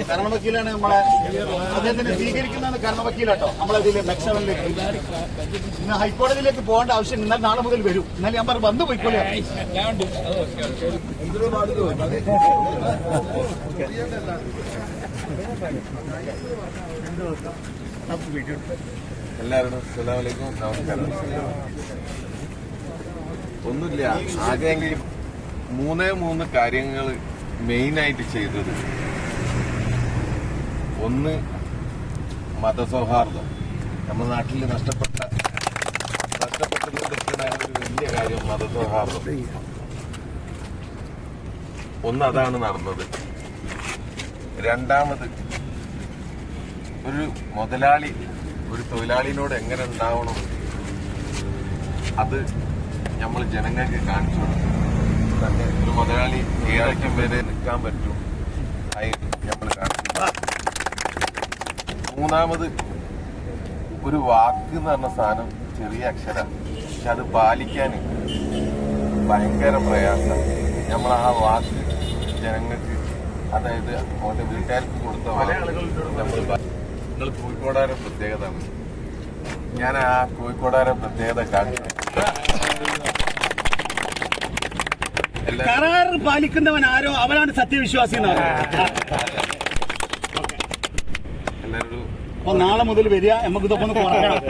കരണവക്കീലാണ് നമ്മളെ അദ്ദേഹത്തിന് സ്വീകരിക്കുന്നതാണ് കരണവക്കീലാട്ടോ നമ്മളതിൽ മെക്സവനിലേക്ക് ഇന്ന് ഹൈക്കോടതിയിലേക്ക് പോകേണ്ട ആവശ്യം ഇന്നലെ നാളെ മുതൽ വരും. ഇന്നലെ ഞാൻ പറഞ്ഞു വന്നു പോയിക്കോളെ. എല്ലാവരോടും അസ്സലാമു അലൈക്കും, നമസ്കാരം. ഒന്നുമില്ല, ആകെയെങ്കിലും മൂന്ന് കാര്യങ്ങൾ മെയിനായിട്ട് ചെയ്തത്. ഒന്ന്, മതസൗഹാർദ്ദം. നമ്മുടെ നാട്ടിൽ നഷ്ടപ്പെട്ടുകൊണ്ടിരിക്കുന്ന ഒരു വലിയ കാര്യം മതസൗഹാർദ്ദം. ഒന്ന്, അതാണ് നടന്നത്. രണ്ടാമത്, ഒരു മുതലാളി ഒരു തൊഴിലാളിനോട് എങ്ങനെ ഉണ്ടാവണം അത് നമ്മൾ ജനങ്ങൾക്ക് കാണിച്ചു കൊടുക്കും. ഒരു മുതലാളി ഏതൊക്കെ വരെ നിൽക്കാൻ പറ്റും നമ്മൾ കാണിച്ചു. മൂന്നാമത്, ഒരു വാക്ക് എന്ന് പറഞ്ഞ സാധനം ചെറിയ അക്ഷരം, പക്ഷെ അത് പാലിക്കാൻ ഭയങ്കര പ്രയാസം. നമ്മൾ ആ വാക്ക് ജനങ്ങൾക്ക്, അതായത് അവരുടെ വീട്ടുകാർക്ക് കൊടുത്ത നമ്മൾ നിങ്ങൾ കോഴിക്കോടാരെ പ്രത്യേകത. ഞാൻ ആ കോഴിക്കോടാരെ പ്രത്യേകത കാണിച്ചു. കരാർ പാലിക്കുന്നവൻ ആരോ അവനാണ് സത്യവിശ്വാസി. എല്ലാവരും അപ്പൊ നാളെ മുതൽ വരിക, നമുക്ക് ഇതൊക്കെ ഒന്ന് കുറയ്ക്കണം.